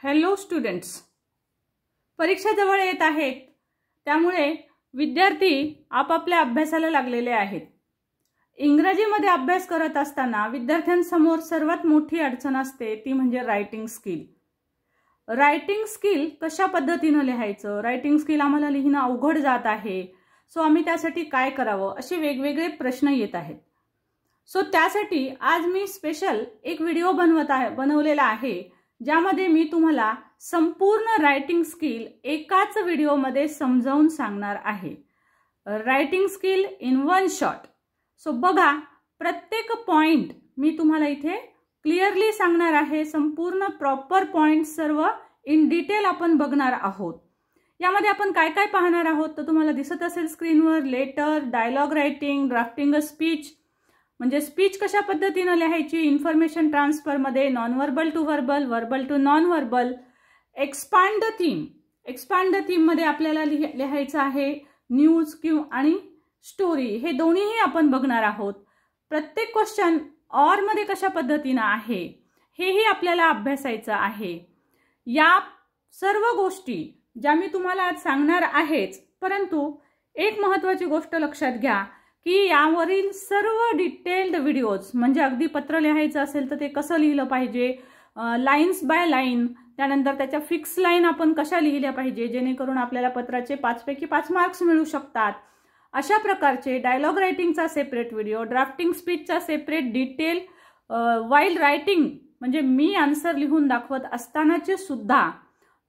Hello students, परीक्षा जवळ येत आहेत, त्यामुळे विद्यार्थी आपापल्या अभ्यासाला लागलेले आहेत। इंग्रजीमध्ये अभ्यास करत असताना विद्यार्थ्यांसमोर सर्वात मोठी अडचण असते ती म्हणजे रायटिंग स्किल। रायटिंग स्किल कशा पद्धतीने लिहायचं, रायटिंग स्किल आम्हाला लिहिणं अवघड जात आहे, सो आम्ही त्यासाठी काय करावं असे वेगवेगळे प्रश्न येत आहेत। सो त्यासाठी आज मी स्पेशल एक व्हिडिओ बनवलेला आहे, ज्यामध्ये मी तुम्हाला संपूर्ण रायटिंग स्किल एकाच व्हिडिओमध्ये समजावून सांगणार आहे। Writing skill in one shot. So बघा, प्रत्येक पॉइंट मी तुम्हाला इथे क्लिअरली सांगणार आहे। संपूर्ण प्रॉपर पॉइंट सर्व इन डिटेल आपण बघणार आहोत। यामध्ये आपण काय काय पाहणार आहोत तर तुम्हाला दिसत असेल स्क्रीनवर letter, dialogue writing, drafting a speech म्हणजे स्पीच कशा पद्धतीने लिहायची, इन्फॉर्मेशन ट्रान्सफर मध्ये non verbal to verbal, verbal to non verbal, expand the theme. Expand the theme मध्ये आपल्याला लिहायचं आहे न्यूज आणि स्टोरी, हे दोन्हीही आपण बघणार आहोत। प्रत्येक क्वेश्चन ऑर मध्ये कशा पद्धतीने आहे हेही आपल्याला अभ्यासायचं आहे। या सर्व गोष्टी ज्या मी तुम्हाला आज सांगणार आहेच, परंतु एक महत्त्वाची गोष्ट लक्षात घ्या की यावरील सर्व डिटेल्ड व्हिडिओज म्हणजे अगदी पत्र लिहायचं असेल तर ते कसं लिहिलं पाहिजे, लाईन्स बाय लाईन, त्यानंतर त्याच्या फिक्स लाईन आपण कशा लिहिल्या पाहिजे जेणेकरून आपल्याला पत्राचे 5 पैकी 5 मार्क्स मिळू शकतात, अशा प्रकारचे डायलॉग रायटिंगचा सेपरेट व्हिडिओ, ड्राफ्टिंग स्पीचचा सेपरेट डिटेल, वाइल रायटिंग म्हणजे मी आन्सर लिहून दाखवत असतानाचे सुद्धा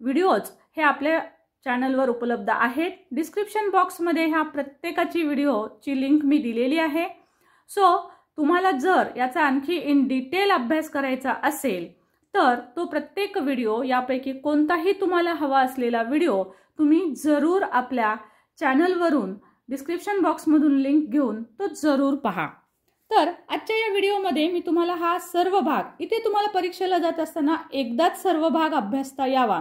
व्हिडिओज हे आपल्या चॅनलवर उपलब्ध आहेत। डिस्क्रिप्शन बॉक्समध्ये ह्या प्रत्येकाची व्हिडिओची लिंक मी दिलेली आहे। सो तुम्हाला जर याचा आणखी इन डिटेल अभ्यास करायचा असेल तर तो प्रत्येक व्हिडिओ यापैकी कोणताही तुम्हाला हवा असलेला व्हिडिओ तुम्ही जरूर आपल्या चॅनलवरून डिस्क्रिप्शन बॉक्समधून लिंक घेऊन तो जरूर पहा। तर आजच्या या व्हिडिओमध्ये मी तुम्हाला हा सर्व भाग, इथे तुम्हाला परीक्षेला जात असताना एकदाच सर्व भाग अभ्यासता यावा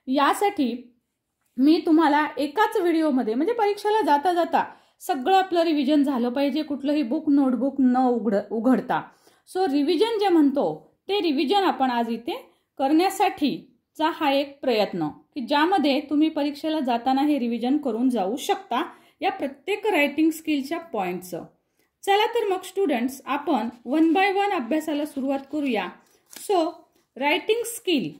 यासाठी मी तुम्हाला एकाच व्हिडिओमध्ये म्हणजे परीक्षेला जाता जाता सगळं आपलं रिव्हिजन झालं पाहिजे, कुठलंही बुक नोटबुक न उघडता। सो रिव्हिजन जे म्हणतो ते रिव्हिजन आपण आज इथे करण्यासाठीचा हा एक प्रयत्न की ज्यामध्ये तुम्ही परीक्षेला जाताना हे रिव्हिजन करून जाऊ शकता या प्रत्येक रायटिंग स्किलच्या पॉइंटचं। चला तर मग स्टुडंट्स, आपण वन बाय वन अभ्यासाला सुरुवात करूया। सो रायटिंग स्किल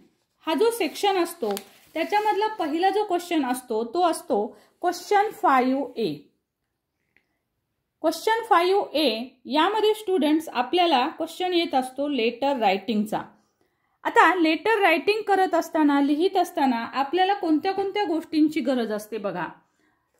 हा जो सेक्शन असतो त्याच्यामधला पहिला जो क्वेश्चन असतो तो असतो क्वेश्चन 5A। क्वेश्चन 5A यामध्ये स्टुडंट्स आपल्याला क्वेश्चन येत असतो लेटर रायटिंगचा। आता लेटर रायटिंग करत असताना, लिहित असताना आपल्याला कोणत्या कोणत्या गोष्टींची गरज असते बघा।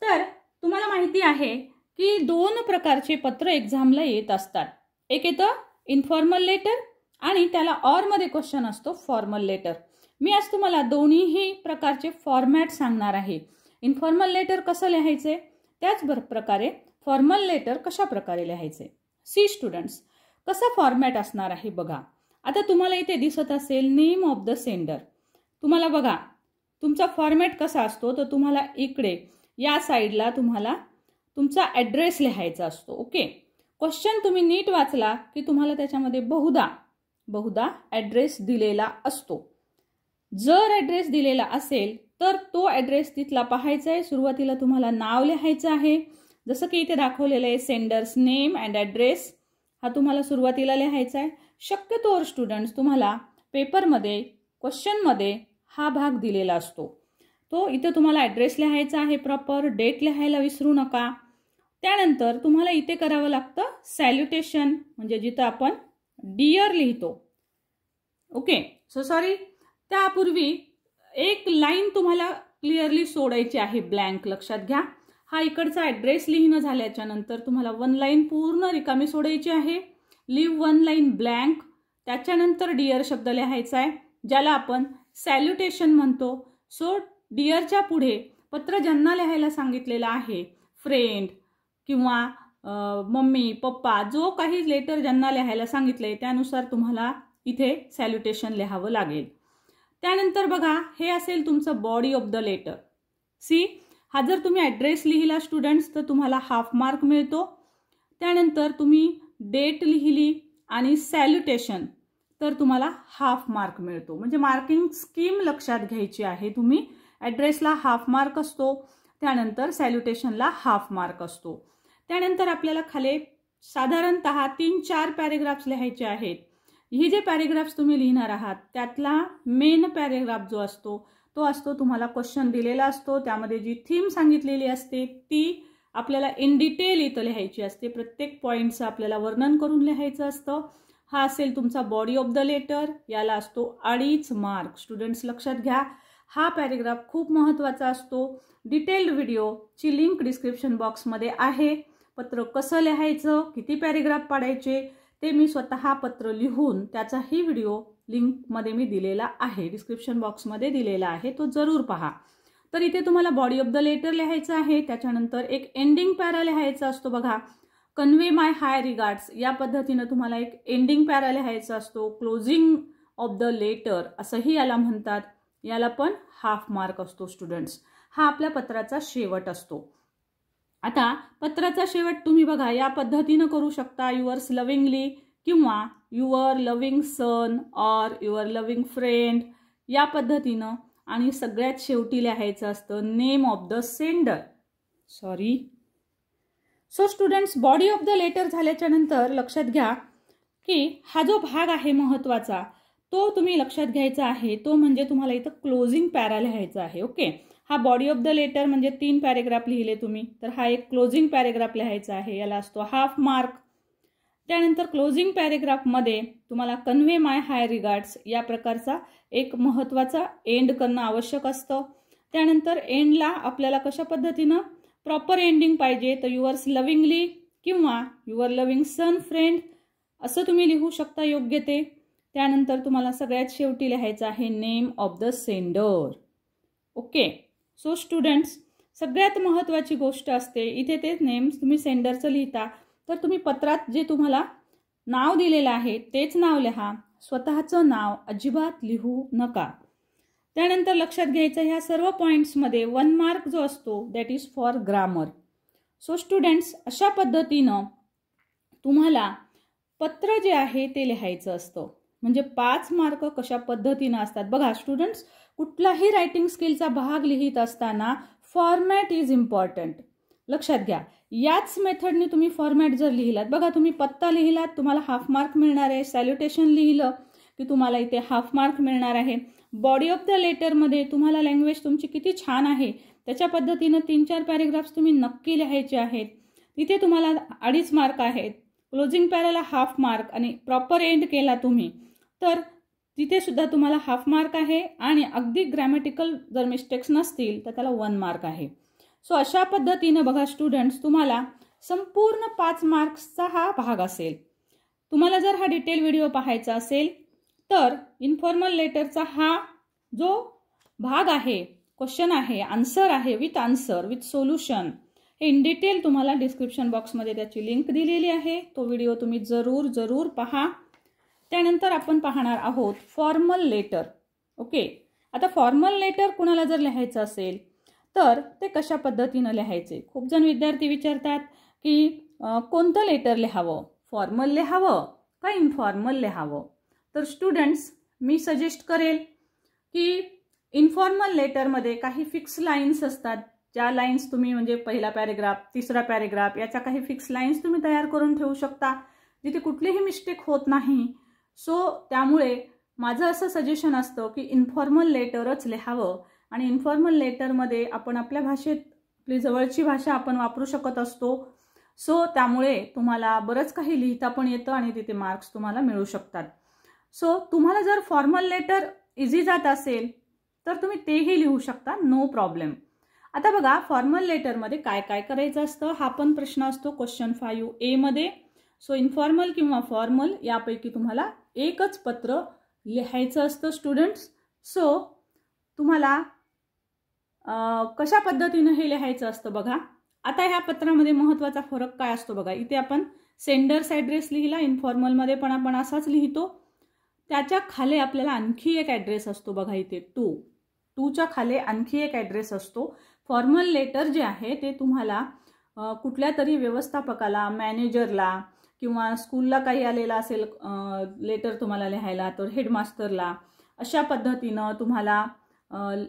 तर तुम्हाला माहिती आहे की 2 प्रकारचे पत्र एक्झामला येत असतात। एक येतं इन्फॉर्मल लेटर आणि त्याला ऑर मध्ये क्वेश्चन असतो फॉर्मल लेटर। मी आज तुम्हाला दोन्हीही प्रकारचे फॉर्मॅट सांगणार आहे। इन्फॉर्मल लेटर कसं लिहायचे, त्याच प्रकारे फॉर्मल लेटर कशा प्रकारे लिहायचे। सी स्टुडंट्स, कसा फॉर्मॅट असणार आहे बघा। आता तुम्हाला इथे दिसत असेल नेम ऑफ द सेंडर। तुम्हाला बघा तुमचा फॉर्मॅट कसा असतो तर तुम्हाला इकडे या साईडला तुम्हाला तुमचा ॲड्रेस लिहायचा असतो। ओके, क्वेश्चन तुम्ही नीट वाचला की तुम्हाला त्याच्यामध्ये बहुधा ॲड्रेस दिलेला असतो। जर ॲड्रेस दिलेला असेल तर तो ॲड्रेस तिथला पाहायचा आहे। सुरुवातीला तुम्हाला नाव लिहायचं आहे, जसं की इथे दाखवलेलं आहे सेंडर्स नेम अँड ॲड्रेस, हा तुम्हाला सुरुवातीला लिहायचा आहे। शक्यतोवर स्टुडंट्स तुम्हाला पेपरमध्ये क्वेश्चनमध्ये हा भाग दिलेला असतो, तो इथे तुम्हाला ॲड्रेस लिहायचा आहे प्रॉपर, डेट लिहायला विसरू नका। त्यानंतर तुम्हाला इथे करावं लागतं सॅल्युटेशन म्हणजे जिथं आपण डिअर लिहितो। ओके, सो सॉरी, त्यापूर्वी एक लाईन तुम्हाला क्लिअरली सोडायची आहे, ब्लँक, लक्षात घ्या। हा इकडचा ॲड्रेस लिहिणं झाल्याच्या नंतर तुम्हाला 1 लाईन पूर्ण रिकामी सोडायची आहे, लिव्ह 1 लाईन ब्लँक, त्याच्यानंतर डिअर शब्द लिहायचा आहे ज्याला आपण सॅल्युटेशन म्हणतो। सो डिअरच्या पुढे पत्र ज्यांना लिहायला सांगितलेलं आहे, फ्रेंड किंवा मम्मी पप्पा, जो काही लेटर ज्यांना लिहायला सांगितलंय त्यानुसार तुम्हाला इथे सॅल्युटेशन लिहावं लागेल। त्यानंतर बघा हे असेल तुमचं body of the letter. See, हा जर तुम्ही ॲड्रेस लिहिला स्टुडंट्स तर तुम्हाला हाफ मार्क मिळतो। त्यानंतर तुम्ही डेट लिहिली आणि सॅल्युटेशन तर तुम्हाला हाफ मार्क मिळतो. म्हणजे मार्किंग स्कीम लक्षात घ्यायची आहे तुम्ही. ॲड्रेसला हाफ मार्क असतो, त्यानंतर सॅल्युटेशनला हाफ मार्क असतो. त्यानंतर आपल्याला खाली साधारणतः 3-4 पॅरेग्राफ्स लिहायचे आहेत. हे जे पॅरेग्राफ्स तुम्ही लिहिणार आहात त्यातला मेन पॅरेग्राफ जो असतो तो असतो तुम्हाला क्वेश्चन दिलेला असतो, त्यामध्ये जी थीम सांगितलेली असते ती आपल्याला इन डिटेल इथं लिहायची असते. प्रत्येक पॉईंटचं आपल्याला वर्णन करून लिहायचं असतं. हा असेल तुमचा बॉडी ऑफ द लेटर, याला असतो 2.5 मार्क. स्टुडंट्स लक्षात घ्या, हा पॅरेग्राफ खूप महत्त्वाचा असतो. डिटेल्ड व्हिडिओची लिंक डिस्क्रिप्शन बॉक्समध्ये आहे. पत्र कसं लिहायचं, किती पॅरेग्राफ पाडायचे ते मी स्वतः पत्र लिहून त्याचाही व्हिडिओ लिंकमध्ये मी दिलेला आहे, डिस्क्रिप्शन बॉक्समध्ये दिलेला आहे, तो जरूर पहा. तर इथे तुम्हाला बॉडी ऑफ द लेटर लिहायचं आहे. त्याच्यानंतर एक एंडिंग पॅरा लिहायचा असतो बघा. कन्वे माय हाय रिगार्ड्स या पद्धतीनं तुम्हाला एक एंडिंग पॅरा लिहायचा असतो. क्लोजिंग ऑफ द लेटर असंही याला म्हणतात. याला पण हाफ मार्क असतो स्टुडंट्स. हा आपल्या पत्राचा शेवट असतो. आता पत्राचा शेवट तुम्ही बघा या पद्धतीनं करू शकता. युअर्स लव्हिंगली किंवा your loving son or your loving friend या पद्धतीनं. आणि सगळ्यात शेवटी लिहायचं असतं name of the sender. So students, body of the letter झाल्याच्या नंतर लक्षात घ्या की हा जो भाग आहे महत्त्वाचा तो तुम्ही लक्षात घ्यायचा आहे. तो म्हणजे तुम्हाला इथं क्लोजिंग पॅरा लिहायचा आहे. ओके, हा बॉडी ऑफ द लेटर म्हणजे 3 पॅरेग्राफ लिहिले तुम्ही, तर हा एक क्लोजिंग पॅरेग्राफ लिहायचा आहे, याला असतो हाफ मार्क. त्यानंतर क्लोजिंग पॅरेग्राफमध्ये तुम्हाला कन्वे माय हाय रिगार्ड्स या प्रकारचा एक महत्त्वाचा एंड करणं आवश्यक असतं. त्यानंतर एंडला आपल्याला कशा पद्धतीनं प्रॉपर एंडिंग पाहिजे, तर युअर्स लव्हिंगली किंवा युअर लव्हिंग सन फ्रेंड असं तुम्ही लिहू शकता योग्य ते. त्यानंतर तुम्हाला सगळ्यात शेवटी लिहायचं आहे name of the sender. Okay, so students, सगळ्यात महत्त्वाची गोष्ट असते इथे ते नेम तुम्ही सेंडरचं लिहिता तर तुम्ही पत्रात जे तुम्हाला नाव दिलेलं आहे तेच नाव लिहा. स्वतःचं नाव अजिबात लिहू नका. त्यानंतर लक्षात घ्यायचं ह्या सर्व पॉईंट्समध्ये 1 मार्क जो असतो that is for grammar. So students, अशा पद्धतीनं तुम्हाला पत्र जे आहे ते लिहायचं असतं. म्हणजे 5 मार्क कशा पद्धतीनं असतात बघा स्टुडंट्स. कुठलाही रायटिंग स्किलचा भाग लिहित असताना फॉर्मॅट इज इम्पॉर्टंट. लक्षात घ्या, याच मेथडने तुम्ही फॉर्मॅट जर लिहिलात बघा, तुम्ही पत्ता लिहिलात तुम्हाला हाफ मार्क मिळणार आहे. सॅल्युटेशन लिहिलं की तुम्हाला इथे हाफ मार्क मिळणार आहे. बॉडी ऑफ द लेटरमध्ये तुम्हाला लँग्वेज तुमची किती छान आहे त्याच्या पद्धतीनं 3-4 पॅरेग्राफ्स तुम्ही नक्की लिहायचे आहेत. तिथे तुम्हाला 2.5 मार्क आहेत. क्लोजिंग पॅराला हाफ मार्क आणि प्रॉपर एंड केला तुम्ही तर तिथे सुद्धा तुम्हाला हाफ मार्क आहे. आणि अगदी ग्रॅमॅटिकल जर मिस्टेक्स नसतील तर त्याला 1 मार्क आहे. सो अशा पद्धतीनं बघा स्टुडंट्स, तुम्हाला संपूर्ण 5 मार्क्सचा हा भाग असेल. तुम्हाला जर हा डिटेल व्हिडिओ पाहायचा असेल तर इन्फॉर्मल लेटरचा हा जो भाग आहे, क्वेश्चन आहे, आन्सर आहे विथ सोल्युशन, हे इन डिटेल तुम्हाला डिस्क्रिप्शन बॉक्समध्ये त्याची लिंक दिलेली आहे. तो व्हिडिओ तुम्ही जरूर पहा. त्यानंतर आपण पाहणार आहोत फॉर्मल लेटर. ओके, आता फॉर्मल लेटर कुणाला जर लिहायचं असेल तर ते कशा पद्धतीनं लिहायचे. खूप जण विद्यार्थी विचारतात की कोणतं लेटर लिहावं, फॉर्मल लिहावं का इन्फॉर्मल लिहावं. तर स्टुडंट्स, मी सजेस्ट करेल की इन्फॉर्मल लेटरमध्ये काही फिक्स लाईन्स असतात. ज्या लाईन्स तुम्ही म्हणजे पहिला पॅरेग्राफ, तिसरा पॅरेग्राफ याच्या काही फिक्स लाईन्स तुम्ही तयार करून ठेवू शकता जिथे कुठलीही मिस्टेक होत नाही. सो त्यामुळे माझं असं सजेशन असतं की इन्फॉर्मल लेटरच लिहावं. आणि इन्फॉर्मल लेटरमध्ये आपण आपल्या भाषेत, आपली जवळची भाषा आपण वापरू शकत असतो. सो त्यामुळे तुम्हाला बरंच काही लिहिता पण येतं आणि तिथे मार्क्स तुम्हाला मिळू शकतात. सो तुम्हाला जर फॉर्मल लेटर इझी जात असेल तर तुम्ही तेही लिहू शकता, नो प्रॉब्लेम. आता बघा फॉर्मल लेटरमध्ये काय काय करायचं असतं हा पण प्रश्न असतो क्वेश्चन 5A मध्ये. सो इन्फॉर्मल किंवा फॉर्मल यापैकी तुम्हाला एकच पत्र लिहायचं असतं स्टुडंट्स. सो तुम्हाला कशा पद्धतीनं हे लिहायचं असतं बघा. आता ह्या पत्रामध्ये महत्त्वाचा फरक काय असतो बघा. इथे आपण सेंडर्स ॲड्रेस लिहिला, इन्फॉर्मलमध्ये पण आपण असाच लिहितो. त्याच्या खाली आपल्याला आणखी एक ॲड्रेस असतो बघा इथे 2च्या खाली आणखी एक ॲड्रेस असतो. फॉर्मल लेटर जे आहे ते तुम्हाला कुठल्या तरी व्यवस्थापकाला, मॅनेजरला किंवा स्कूलला काही आलेला असेल लेटर तुम्हाला लिहायला, तर हेडमास्टरला अशा पद्धतीनं तुम्हाला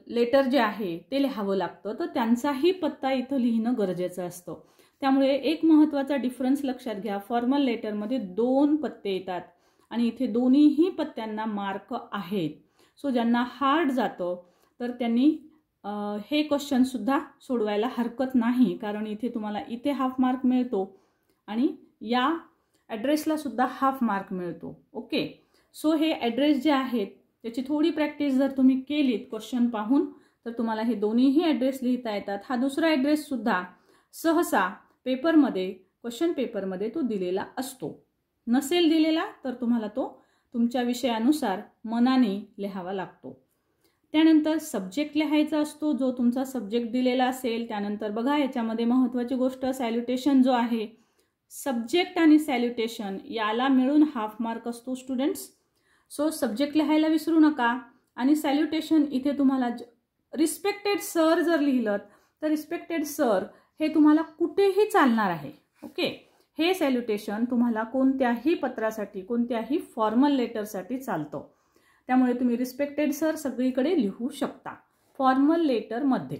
लेटर जे आहे ते लिहावं लागतं. तर त्यांचाही पत्ता इथं लिहिणं गरजेचं असतं. त्यामुळे एक महत्त्वाचा डिफरन्स लक्षात घ्या, फॉर्मल लेटरमध्ये 2 पत्ते येतात आणि इथे दोन्हीही पत्त्यांना मार्क आहेत. सो ज्यांना हार्ड जातं तर त्यांनी हे क्वेश्चनसुद्धा सोडवायला हरकत नाही, कारण इथे तुम्हाला इथे हाफ मार्क मिळतो आणि या ॲड्रेसला सुद्धा हाफ मार्क मिळतो. ओके, सो हे ॲड्रेस जे आहेत त्याची थोडी प्रॅक्टिस जर तुम्ही केलीत क्वेश्चन पाहून तर तुम्हाला हे दोन्हीही ॲड्रेस लिहिता येतात. हा दुसरा ॲड्रेससुद्धा सहसा पेपरमध्ये, क्वेश्चन पेपरमध्ये तो दिलेला असतो. नसेल दिलेला तर तुम्हाला तो तुमच्या विषयानुसार मनाने लिहावा लागतो. त्यानंतर सब्जेक्ट लिहायचा असतो, जो तुमचा सब्जेक्ट दिलेला असेल. त्यानंतर बघा याच्यामध्ये महत्त्वाची गोष्ट सॅल्युटेशन जो आहे, सब्जेक्ट आणि सॅल्युटेशन याला मिळून हाफ मार्क असतो स्टुडंट्स. सो सब्जेक्ट लिहायला विसरू नका. आणि सॅल्युटेशन इथे तुम्हाला रिस्पेक्टेड सर जर लिहिलं तर रिस्पेक्टेड सर हे तुम्हाला कुठेही चालणार आहे. ओके, हे सॅल्युटेशन तुम्हाला कोणत्याही पत्रासाठी, कोणत्याही फॉर्मल लेटरसाठी चालतं. त्यामुळे तुम्ही रिस्पेक्टेड सर सगळीकडे लिहू शकता फॉर्मल लेटरमध्ये.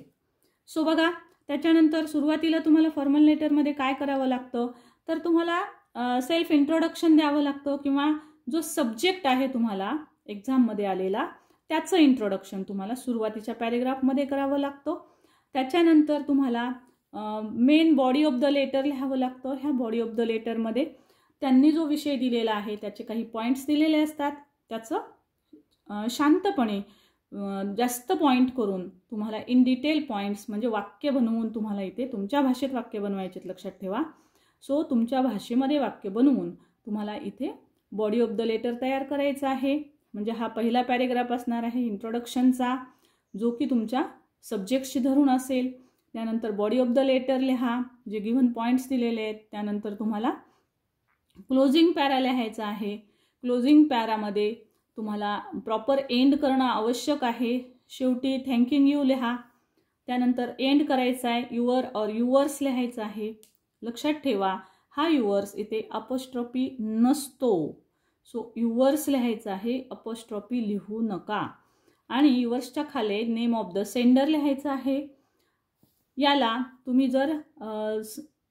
सो बघा, त्याच्यानंतर सुरुवातीला तुम्हाला फॉर्मल लेटरमध्ये काय करावं लागतं, तर तुम्हाला सेल्फ इंट्रोडक्शन द्यावं लागतं किंवा जो सब्जेक्ट आहे तुम्हाला एक्झाममध्ये आलेला त्याचं इंट्रोडक्शन तुम्हाला सुरुवातीच्या पॅरेग्राफमध्ये करावं लागतं. त्याच्यानंतर तुम्हाला main body of the letter लिहावं लागतं. ह्या बॉडी ऑफ द लेटरमध्ये त्यांनी जो विषय दिलेला आहे त्याचे काही पॉईंट्स दिलेले असतात, त्याचं शांतपणे जास्त पॉईंट करून तुम्हाला इन डिटेल पॉईंट्स म्हणजे वाक्य बनवून तुम्हाला इथे तुमच्या भाषेत वाक्य बनवायचे, लक्षात ठेवा. सो तुमच्या भाषेमध्ये वाक्य बनवून तुम्हाला इथे बॉडी ऑफ द लेटर तयार करायचा आहे. म्हणजे हा पहिला पॅरेग्राफ असणार आहे इंट्रोडक्शनचा, जो की तुमच्या सब्जेक्टशी धरून असेल. त्यानंतर बॉडी ऑफ द लेटर लिहा, जे गिव्हन पॉईंट्स दिलेले आहेत. त्यानंतर तुम्हाला क्लोजिंग पॅरा लिहायचा आहे. क्लोजिंग पॅरामध्ये तुम्हाला प्रॉपर एंड करणं आवश्यक आहे. शेवटी थँकिंग यू लिहा. त्यानंतर एंड करायचा आहे, युअर और युअर्स लिहायचं आहे. लक्षात ठेवा, हा युअर्स इथे अपोस्ट्रॉफी नसतो. सो युअर्स लिहायचं आहे, अपोस्ट्रॉफी लिहू नका. आणि युअर्सच्या खाली नेम ऑफ द सेंडर लिहायचं आहे. याला तुम्ही जर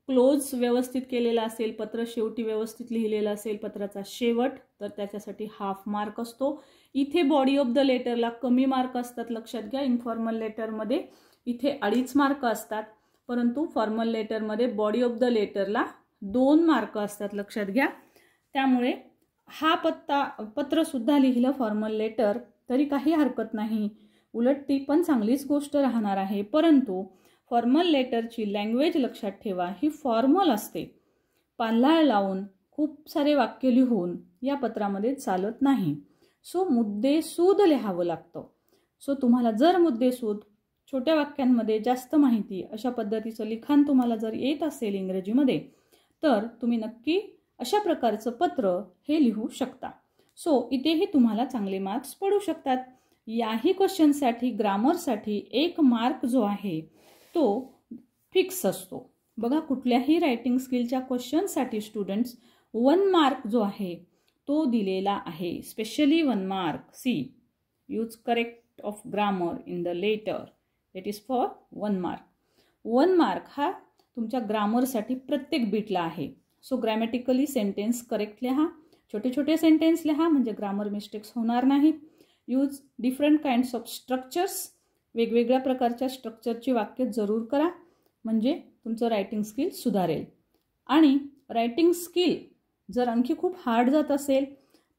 क्लोज व्यवस्थित केलेला असेल, पत्र शेवटी व्यवस्थित लिहिलेलं असेल, पत्राचा शेवट, तर त्याच्यासाठी हाफ मार्क असतो. इथे बॉडी ऑफ द लेटरला कमी मार्क असतात, लक्षात घ्या. इन्फॉर्मल लेटरमध्ये इथे 2.5 मार्क असतात, परंतु फॉर्मल लेटरमध्ये बॉडी ऑफ द लेटरला 2 मार्क असतात, लक्षात घ्या. त्यामुळे हा पत्रसुद्धा लिहिलं फॉर्मल लेटर तरी काही हरकत नाही, उलट ती पण चांगलीच गोष्ट राहणार आहे. परंतु फॉर्मल लेटरची लँग्वेज लक्षात ठेवा, ही फॉर्मल असते. पाल्हाळ लावून खूप सारे वाक्य लिहून या पत्रामध्ये चालत नाही. सो मुद्देसूद लिहावं लागतं. सो तुम्हाला जर मुद्देसूद, छोट्या वाक्यांमध्ये जास्त माहिती, अशा पद्धतीचं लिखाण तुम्हाला जर येत असेल इंग्रजीमध्ये, तर तुम्ही नक्की अशा प्रकारचं पत्र हे लिहू शकता. सो इथेही तुम्हाला चांगले मार्क्स पडू शकतात. याही क्वेश्चनसाठी, ग्रामरसाठी 1 मार्क जो आहे तो फिक्स असतो. बघा, कुठल्याही रायटिंग स्किलच्या क्वेश्चनसाठी स्टुडंट्स 1 मार्क जो आहे तो दिलेला आहे. Specially 1 mark. See, use correct of grammar in the letter, it is for 1 mark. 1 mark हा तुमच्या ग्रामरसाठी प्रत्येक बीटला आहे. सो ग्रॅमॅटिकली सेंटेन्स करेक्ट लिहा, छोटे छोटे सेंटेन्स लिहा, म्हणजे ग्रामर मिस्टेक्स होणार नाहीत. Use different kinds of structures, वेगवेगळ्या प्रकारच्या स्ट्रक्चरची वाक्य जरूर करा, म्हणजे तुमचं रायटिंग स्किल सुधारेल. आणि रायटिंग स्किल जर आणखी खूप हार्ड जात असेल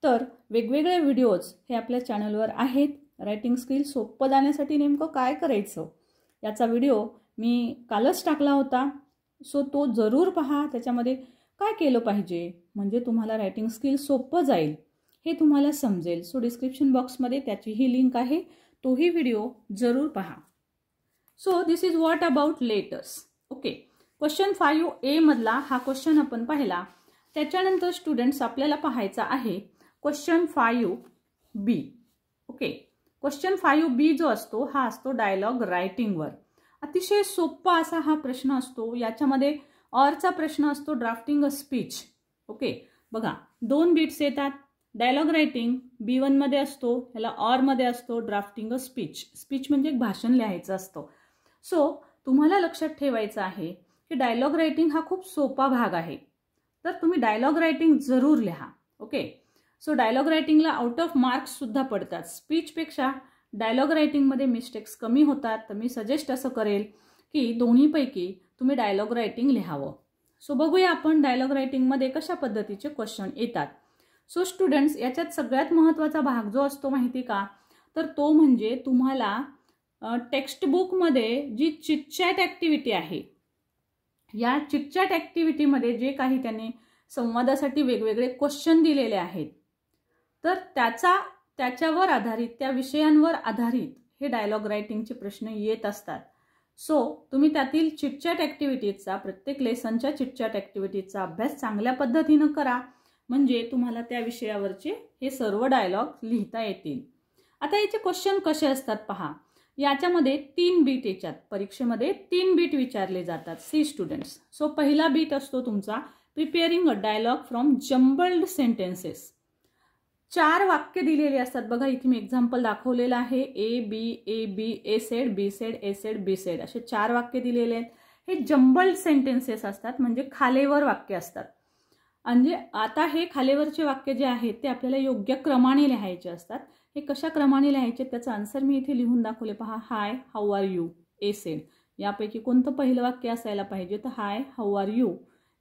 तर वेगवेगळे व्हिडिओज हे आपल्या चॅनलवर आहेत. रायटिंग स्किल सोपं जाण्यासाठी नेमकं काय करायचं याचा व्हिडिओ मी कालच टाकला होता. सो तो जरूर पहा. त्याच्यामध्ये काय केलं पाहिजे म्हणजे तुम्हाला रायटिंग स्किल सोपं जाईल हे तुम्हाला समजेल. सो डिस्क्रिप्शन बॉक्समध्ये त्याचीही लिंक आहे, तोही व्हिडिओ जरूर पहा. So this is what about letters. Okay, question 5A मधला हा क्वेश्चन आपण पाहिला. त्याच्यानंतर स्टुडंट्स आपल्याला पाहायचा आहे question 5B. Okay, question 5B जो असतो हा असतो डायलॉग रायटिंगवर. अतिशय सोपा असा हा प्रश्न असतो. याच्यामध्ये ऑरचा प्रश्न असतो, ड्राफ्टिंग अ स्पीच. ओके, बघा 2 बीट्स येतात. डायलॉग रायटिंग B1 मध्ये असतो, ह्याला ऑर मध्ये असतो ड्राफ्टिंग अ स्पीच. स्पीच म्हणजे एक भाषण लिहायचं असतं. सो तुम्हाला लक्षात ठेवायचं आहे की डायलॉग रायटिंग हा खूप सोपा भाग आहे. तर तुम्ही डायलॉग रायटिंग जरूर लिहा. ओके, सो डायलॉग रायटिंगला आउट ऑफ मार्क्स सुद्धा पडतात. स्पीचपेक्षा डायलॉग रायटिंगमध्ये मिस्टेक्स कमी होतात. तर मी सजेस्ट असं करेल की दोन्हीपैकी तुम्ही डायलॉग रायटिंग लिहावं. सो बघूया आपण डायलॉग रायटिंगमध्ये कशा पद्धतीचे क्वेश्चन येतात. सो स्टुडंट्स, याच्यात सगळ्यात महत्त्वाचा भाग जो असतो माहिती का, तर तो म्हणजे तुम्हाला टेक्स्टबुकमध्ये जी चिटचॅट ॲक्टिव्हिटी आहे, या चिटचॅट ॲक्टिव्हिटीमध्ये जे काही त्यांनी संवादासाठी वेगवेगळे क्वेश्चन दिलेले आहेत, तर त्याच्यावर आधारित, त्या विषयांवर आधारित हे डायलॉग रायटिंगचे प्रश्न येत असतात. सो तुम्ही त्यातील चिटचॅट ॲक्टिव्हिटीजचा, प्रत्येक लेसनच्या चिटचॅट ॲक्टिव्हिटीजचा अभ्यास चांगल्या पद्धतीनं करा, म्हणजे तुम्हाला त्या विषयावरचे हे सर्व डायलॉग लिहिता येतील. आता याचे क्वेश्चन कसे असतात पहा. याच्यामध्ये 3 बीट येतात. परीक्षेमध्ये 3 बीट विचारले जातात. सी स्टुडंट्स, सो पहिला बीट असतो तुमचा preparing a dialogue from jumbled sentences. 4 वाक्य दिलेली असतात. बघा इथे मी एक्झाम्पल दाखवलेलं आहे. A B A sed B sed A sed B sed असे 4 वाक्य दिलेले आहेत. हे जम्बल्ड सेंटेन्सेस असतात, म्हणजे खालेवर वाक्य असतात. म्हणजे आता हे खालेवरचे वाक्य जे आहेत ते आपल्याला योग्य क्रमाने लिहायचे असतात. हे कशा क्रमाने लिहायचे त्याचा आन्सर मी इथे लिहून दाखवले पहा. Hi, how are you, A said. यापैकी कोणतं पहिलं वाक्य असायला पाहिजे, तर हाय, हाऊ आर यू.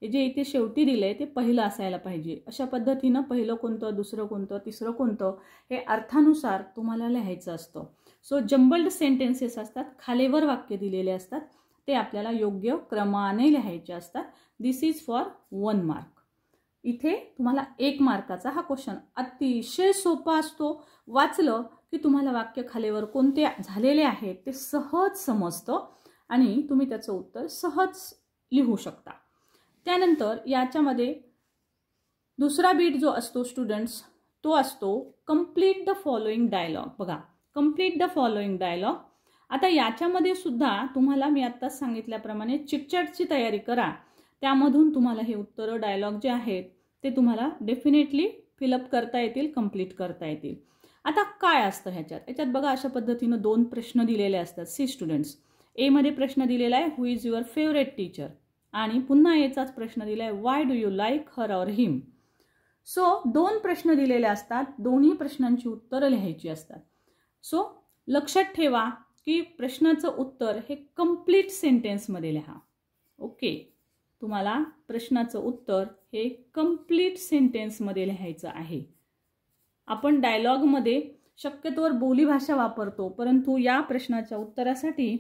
हे जे इथे शेवटी दिलंय ते पहिलं असायला पाहिजे. अशा पद्धतीनं पहिलं कोणतं, दुसरं कोणतं, तिसरं कोणतं हे अर्थानुसार तुम्हाला लिहायचं असतं. सो जम्बल्ड सेंटेन्सेस असतात, खालेवर वाक्य दिलेले असतात, ते आपल्याला योग्य क्रमाने लिहायचे असतात. दिस इज फॉर 1 मार्क. इथे तुम्हाला 1 मार्काचा हा क्वेश्चन अतिशय सोपा असतो. वाचलं की तुम्हाला वाक्य खालेवर कोणते झालेले आहेत ते सहज समजतं आणि तुम्ही त्याचं उत्तर सहज लिहू शकता. त्यानंतर याच्यामध्ये दुसरा बीट जो असतो स्टुडंट्स, तो असतो कंप्लीट द फॉलोइंग डायलॉग. बघा, कंप्लीट द फॉलोइंग डायलॉग. आता याच्यामध्ये सुद्धा तुम्हाला मी आत्ताच सांगितल्याप्रमाणे चिटचॅटची तयारी करा. त्यामधून तुम्हाला हे उत्तर डायलॉग जे आहेत ते तुम्हाला डेफिनेटली फिलअप करता येतील, कंप्लीट करता येतील. आता काय असतं ह्याच्यात बघा, अशा पद्धतीनं 2 प्रश्न दिलेले असतात. सी स्टुडंट्स, ए मध्ये प्रश्न दिलेला आहे हु इज युअर फेवरेट टीचर, आणि पुन्हा याचाच प्रश्न दिला आहे why do you like her or him. So 2 प्रश्न दिलेले असतात, दोन्ही प्रश्नांची उत्तरं लिहायची असतात. सो लक्षात ठेवा की प्रश्नाचं उत्तर हे कंप्लीट सेंटेन्समध्ये लिहा. ओके, तुम्हाला प्रश्नाचं उत्तर हे कंप्लीट सेंटेन्समध्ये लिहायचं आहे. आपण डायलॉगमध्ये शक्यतोवर बोलीभाषा वापरतो, परंतु या प्रश्नाच्या उत्तरासाठी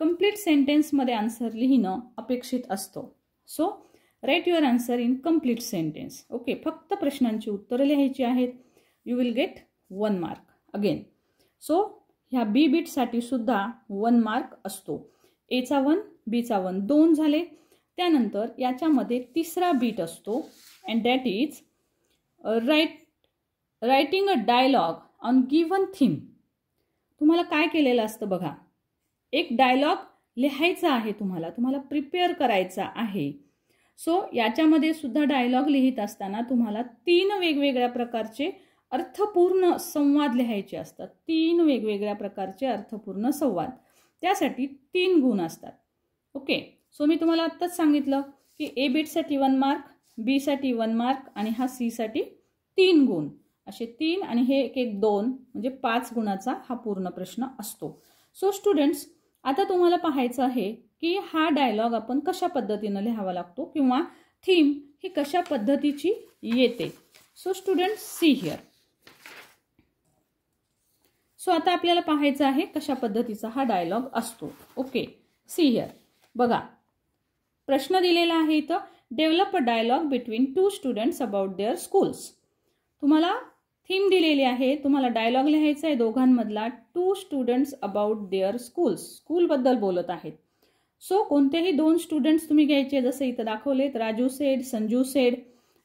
कंप्लीट सेंटेन्समध्ये आन्सर लिहिणं अपेक्षित असतं. So write your answer in complete sentence. Okay, फक्त प्रश्नांची उत्तरं लिहायची आहेत. You will get 1 mark again. So ह्या बी बीटसाठी सुद्धा 1 मार्क असतो. एचा 1, बीचा 1, 2 झाले. त्यानंतर याच्यामध्ये तिसरा बीट असतो and that is writing a dialogue on given theme. तुम्हाला काय केलेलं असतं बघा, एक डायलॉग लिहायचा आहे, तुम्हाला प्रिपेअर करायचा आहे. सो याच्यामध्ये सुद्धा डायलॉग लिहित असताना तुम्हाला 3 वेगवेगळ्या प्रकारचे अर्थपूर्ण संवाद लिहायचे असतात. 3 वेगवेगळ्या प्रकारचे अर्थपूर्ण संवाद, त्यासाठी 3 गुण असतात. ओके, सो मी तुम्हाला आत्ताच सांगितलं की ए बीटसाठी 1 मार्क, बी साठी 1 मार्क आणि हा सी साठी 3 गुण. असे 3 आणि हे 1 2 म्हणजे 5 गुणाचा हा पूर्ण प्रश्न असतो. सो स्टुडंट्स, आता तुम्हाला पाहायचं आहे की हा डायलॉग आपण कशा पद्धतीनं लिहावा लागतो किंवा थीम ही कशा पद्धतीची येते. So students, see here. So आता आपल्याला पाहायचं आहे कशा पद्धतीचा हा डायलॉग असतो. Okay, see here. बघा, प्रश्न दिलेला आहे इथं, develop a dialogue between 2 students about their schools. तुम्हाला थीम दिलेली आहे, तुम्हाला डायलॉग लिहायचा आहे दोघांमधला. 2 स्टुडंट्स अबाउट देअर स्कूल्स, स्कूलबद्दल बोलत आहेत. सो कोणतेही 2 स्टुडंट्स तुम्ही घ्यायचे, जसं इथं दाखवलेत, राजू सेड, संजू सेड,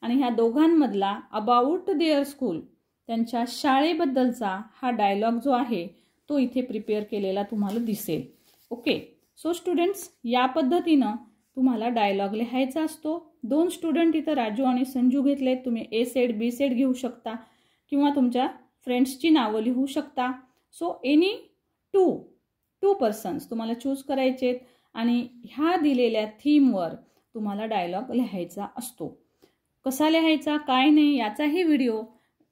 आणि ह्या दोघांमधला अबाउट देअर स्कूल, त्यांच्या शाळेबद्दलचा हा डायलॉग जो आहे तो इथे प्रिपेअर केलेला तुम्हाला दिसेल. ओके, सो स्टुडंट्स, या पद्धतीनं तुम्हाला डायलॉग लिहायचा असतो. 2 स्टुडंट इथं राजू आणि संजू घेतलेत. तुम्ही ए सेट बी सेट घेऊ शकता किंवा तुमच्या फ्रेंड्सची नावं लिहू शकता. सो एनी टू पर्सन्स तुम्हाला चूज करायचे आणि ह्या दिलेल्या थीमवर तुम्हाला डायलॉग लिहायचा असतो. कसा लिहायचा काय नाही याचाही व्हिडिओ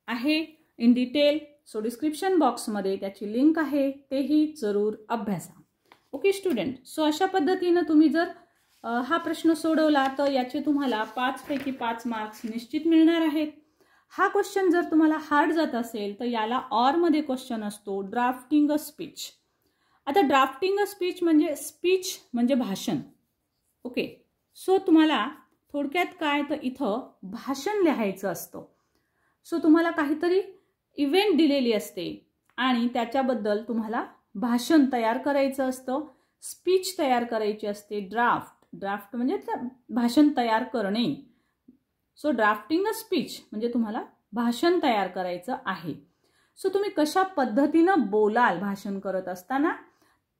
आहे इन डिटेल. सो डिस्क्रिप्शन बॉक्समध्ये त्याची लिंक आहे, तेही जरूर अभ्यासा. ओके स्टुडंट, सो अशा पद्धतीनं तुम्ही जर हा प्रश्न सोडवला तर याचे तुम्हाला 5 पैकी 5 मार्क्स निश्चित मिळणार आहेत. हा क्वेश्चन जर तुम्हाला हार्ड जात असेल तर याला ऑरमध्ये क्वेश्चन असतो ड्राफ्टिंग अ स्पीच. आता ड्राफ्टिंग अ स्पीच म्हणजे भाषण. ओके, सो तुम्हाला थोडक्यात काय तर इथं भाषण लिहायचं असतं. सो तुम्हाला काहीतरी इव्हेंट दिलेली असते आणि त्याच्याबद्दल तुम्हाला भाषण तयार करायचं असतं, स्पीच तयार करायची असते. ड्राफ्ट म्हणजे भाषण तयार करणे. सो ड्राफ्टिंग अ स्पीच म्हणजे तुम्हाला भाषण तयार करायचं आहे. सो तुम्ही कशा पद्धतीनं बोलाल भाषण करत असताना,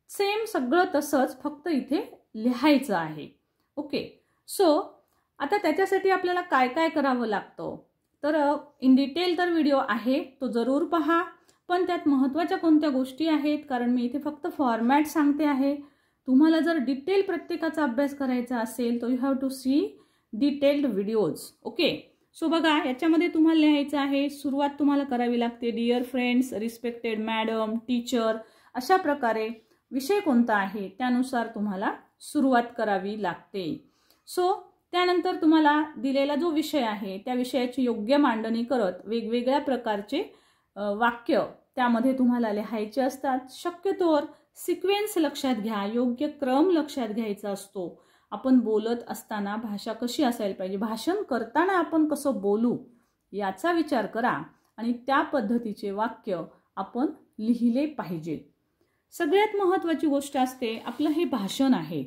सेम सगळं तसंच, फक्त इथे लिहायचं आहे. ओके, सो आता त्याच्यासाठी आपल्याला काय काय करावं लागतं तर इन डिटेल तर व्हिडिओ आहे, तो जरूर पहा. पण त्यात महत्त्वाच्या कोणत्या गोष्टी आहेत, कारण मी इथे फक्त फॉर्मॅट सांगते आहे. तुम्हाला जर डिटेल प्रत्येकाचा अभ्यास करायचा असेल तर you have to see detailed videos. Okay, so बघा याच्यामध्ये तुम्हाला लिहायचं आहे. सुरुवात तुम्हाला करावी लागते dear friends, respected madam, teacher, अशा प्रकारे विषय कोणता आहे त्यानुसार तुम्हाला सुरुवात करावी लागते. सो त्यानंतर तुम्हाला दिलेला जो विषय आहे त्या विषयाची योग्य मांडणी करत वेगवेगळ्या प्रकारचे वाक्य त्यामध्ये तुम्हाला लिहायचे असतात. शक्यतोवर सिक्वेन्स लक्षात घ्या, योग्य क्रम लक्षात घ्यायचा असतो. आपण बोलत असताना भाषा कशी असायला पाहिजे, भाषण करताना आपण कसं बोलू याचा विचार करा आणि त्या पद्धतीचे वाक्य आपण लिहिले पाहिजे. सगळ्यात महत्त्वाची गोष्ट असते आपलं हे भाषण आहे.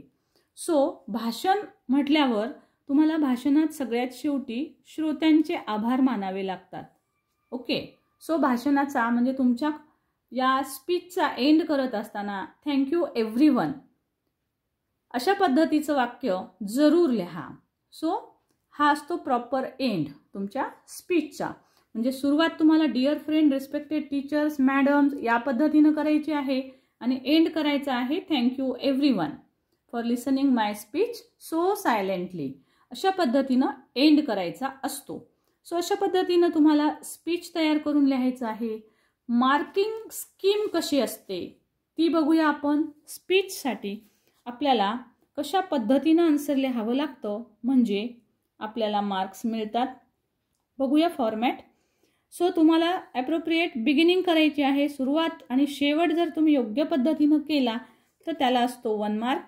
सो भाषण म्हटल्यावर तुम्हाला भाषणात सगळ्यात शेवटी श्रोत्यांचे आभार मानावे लागतात. ओके, सो भाषणाचा म्हणजे तुमच्या या स्पीचचा एंड करत असताना थँक्यू एव्हरीवन अशा पद्धतीचं वाक्य जरूर लिहा. सो हा असतो प्रॉपर एंड तुमच्या स्पीचचा. म्हणजे सुरुवात तुम्हाला dear friend, respected teachers, madams या पद्धतीनं करायची आहे आणि एंड करायचा आहे thank you everyone for listening my speech so silently. अशा पद्धतीनं एंड करायचा असतो. सो अशा पद्धतीनं तुम्हाला स्पीच तयार करून लिहायचं आहे. मार्किंग स्कीम कशी असते ती बघूया आपण. स्पीचसाठी आपल्याला कशा पद्धतीनं आन्सर लिहावं लागतं म्हणजे आपल्याला मार्क्स मिळतात. बघूया फॉर्मॅट. सो तुम्हाला ॲप्रोप्रिएट बिगिनिंग करायची आहे. सुरुवात आणि शेवट जर तुम्ही योग्य पद्धतीनं केला तर त्याला असतो 1 मार्क.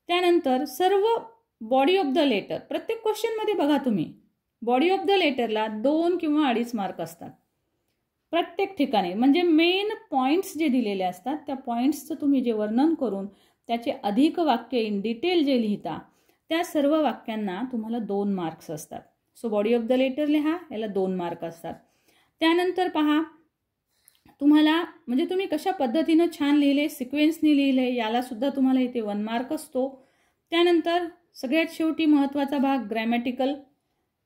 त्यानंतर सर्व बॉडी ऑफ द लेटर, प्रत्येक क्वेश्चनमध्ये बघा तुम्ही बॉडी ऑफ द लेटरला 2 किंवा 2.5 मार्क असतात प्रत्येक ठिकाणी. म्हणजे मेन पॉईंट्स जे दिलेले असतात त्या पॉईंट्सचं तुम्ही जे वर्णन करून त्याचे अधिक वाक्य इन डिटेल जे लिहिता त्या सर्व वाक्यांना तुम्हाला 2 मार्क्स असतात. So body of the letter लिहा, याला 2 मार्क असतात. त्यानंतर पहा तुम्हाला म्हणजे तुम्ही कशा पद्धतीनं छान लिहिले, सिक्वेन्सनी लिहिले, याला सुद्धा तुम्हाला इथे 1 मार्क असतो. त्यानंतर सगळ्यात शेवटी महत्त्वाचा भाग ग्रॅमॅटिकल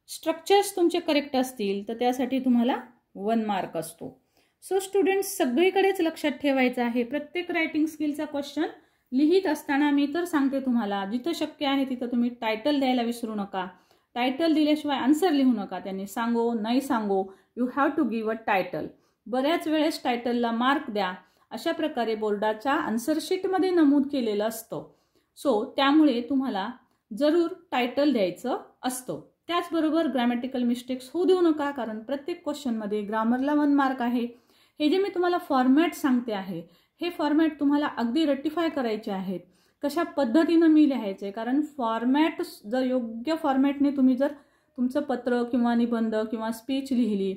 स्ट्रक्चर्स तुमचे करेक्ट असतील तर त्यासाठी तुम्हाला 1 मार्क असतो. सो स्टुडंट्स सगळीकडेच लक्षात ठेवायचं आहे. प्रत्येक रायटिंग स्किलचा क्वेश्चन लिहित असताना मी तर सांगते तुम्हाला जिथं शक्य आहे तिथं तुम्ही टायटल द्यायला विसरू नका. टायटल दिल्याशिवाय आन्सर लिहू नका. त्यांनी सांगो नाही सांगो, you have to give a title. बऱ्याच वेळेस टायटलला मार्क द्या अशा प्रकारे बोर्डाच्या आन्सर शीटमध्ये नमूद केलेलं असतं. सो त्यामुळे तुम्हाला जरूर टायटल द्यायचं असतं. त्याचबरोबर ग्रॅमॅटिकल मिस्टेक्स होऊ देऊ नका, कारण प्रत्येक क्वेश्चनमध्ये ग्रामरला 1 मार्क आहे. हे जे मी तुम्हाला फॉर्मॅट सांगते आहे हे फॉर्मॅट तुम्हाला अगदी रेक्टिफाय करायचे आहेत. कशा पद्धतीनं मी लिहायचं आहे, कारण फॉर्मॅट जर योग्य फॉर्मॅटने तुम्ही जर तुमचं पत्र किंवा निबंध किंवा स्पीच लिहिली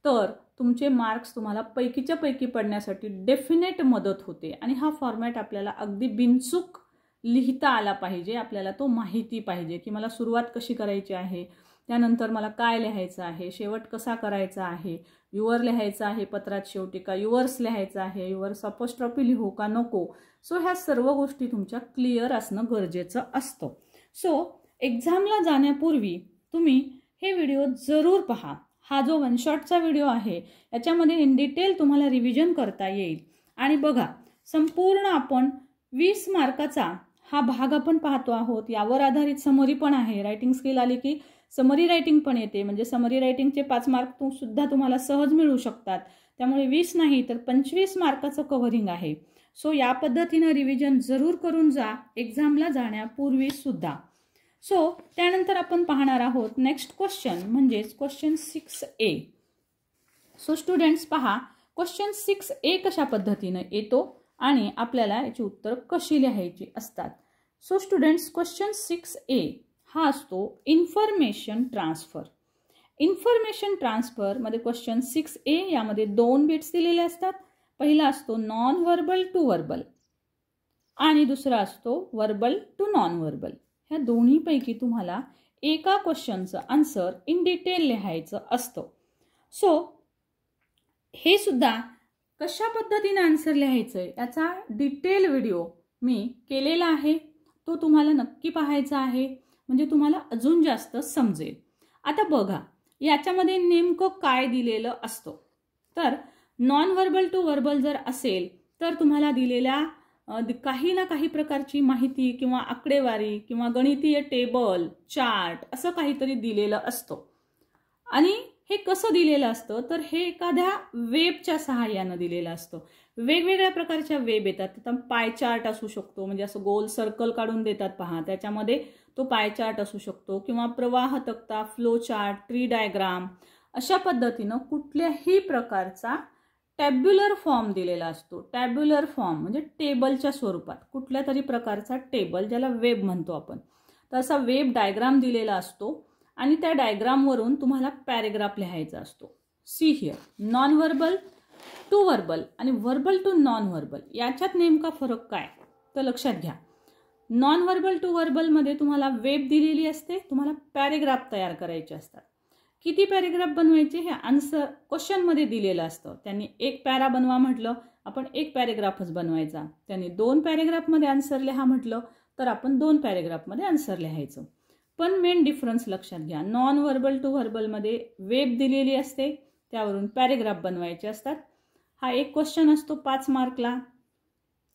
तर तुमचे मार्क्स तुम्हाला पैकीच्या पैकी पडण्यासाठी डेफिनेट मदत होते. आणि हा फॉर्मॅट आपल्याला अगदी बिनचूक लिहिता आला पाहिजे. आपल्याला तो माहिती पाहिजे की मला सुरुवात कशी करायची आहे, त्यानंतर मला काय लिहायचं आहे, शेवट कसा करायचा आहे, युअर लिहायचं आहे पत्रात शेवटी का युअर्स लिहायचं आहे, युअर्स अपोस्ट्रॉफी लिहू का नको. सो ह्या सर्व गोष्टी तुमच्या क्लिअर असणं गरजेचं असतं. सो एक्झामला जाण्यापूर्वी तुम्ही हे व्हिडिओ जरूर पहा. हा जो वन शॉटचा व्हिडिओ आहे याच्यामध्ये इन डिटेल तुम्हाला रिव्हिजन करता येईल. आणि बघा, संपूर्ण आपण 20 मार्काचा हा भाग आपण पाहतो आहोत. यावर आधारित समरी पण आहे. रायटिंग स्किल आली की समरी रायटिंग पण येते, म्हणजे समरी रायटिंगचे 5 मार्क सुद्धा तुम्हाला सहज मिळू शकतात. त्यामुळे 20 नाही तर 25 मार्काचं कव्हरिंग आहे. सो या पद्धतीनं रिव्हिजन जरूर करून जा एक्झामला जाण्यापूर्वी सुद्धा. सो त्यानंतर आपण पाहणार आहोत नेक्स्ट क्वेश्चन, म्हणजेच क्वेश्चन 6A. सो स्टुडंट्स पहा, क्वेश्चन 6A कशा पद्धतीनं येतो आणि आपल्याला याची उत्तर कशी लिहायची असतात. सो स्टुडंट्स, क्वेश्चन 6A हा असतो इन्फॉर्मेशन ट्रान्सफर. इन्फॉर्मेशन ट्रान्सफर मध्ये क्वेश्चन 6A यामध्ये 2 बिट्स दिलेले असतात. पहिला असतो नॉन व्हर्बल टू व्हर्बल आणि दुसरा असतो व्हर्बल टू नॉन व्हर्बल. ह्या दोन्हीपैकी तुम्हाला एका क्वेश्चनचं आन्सर इन डिटेल लिहायचं असतं. सो हे सुद्धा कशा पद्धतीने आन्सर लिहायचं याचा डिटेल व्हिडिओ मी केलेला आहे. तो तुम्हाला नक्की पाहायचा आहे, म्हणजे तुम्हाला अजून जास्त समजेल. आता बघा, याच्यामध्ये नेमकं काय दिलेलं असतं. तर नॉन व्हर्बल टू व्हर्बल जर असेल तर तुम्हाला दिलेल्या काही ना काही प्रकारची माहिती किंवा आकडेवारी किंवा गणितीय टेबल, चार्ट असं काहीतरी दिलेलं असतं. आणि हे कसं दिलेलं असतं तर हे एखाद्या वेबच्या सहाय्यानं दिलेलं असतं. वेगवेगळ्या प्रकारच्या वेब येतात. आता पाय चार्ट असू शकतो, म्हणजे असं गोल सर्कल काढून देतात पहा, त्याच्यामध्ये तो पाय चार्ट असू शकतो, किंवा प्रवाह तक्ता, फ्लो चार्ट, ट्री डायग्राम, अशा पद्धतीनं कुठल्याही प्रकारचा टॅब्युलर फॉर्म दिलेला असतो. टॅब्युलर फॉर्म म्हणजे टेबलच्या स्वरूपात कुठल्या तरी प्रकारचा टेबल, ज्याला वेब म्हणतो आपण. तर असा वेब डायग्राम दिलेला असतो आणि त्या डायग्रामवरून तुम्हाला पॅरेग्राफ लिहायचा असतो. See here, non verbal to verbal आणि व्हर्बल टू नॉन व्हर्बल याच्यात नेमका फरक काय तर लक्षात घ्या. नॉन व्हर्बल टू व्हर्बलमध्ये तुम्हाला वेब दिलेली असते, तुम्हाला पॅरेग्राफ तयार करायचे असतात. किती पॅरेग्राफ बनवायचे हे आन्सर क्वेश्चनमध्ये दिलेलं असतं. त्यांनी 1 पॅरा बनवा म्हटलं, आपण 1 पॅरेग्राफच बनवायचा. त्यांनी 2 पॅरेग्राफमध्ये आन्सर लिहा म्हटलं तर आपण 2 पॅरेग्राफमध्ये आन्सर लिहायचं. पण मेन डिफरन्स लक्षात घ्या, नॉन व्हर्बल टू व्हर्बलमध्ये वेब दिलेली असते, त्यावरून पॅरेग्राफ बनवायचे असतात. हा एक क्वेश्चन असतो 5 मार्कला.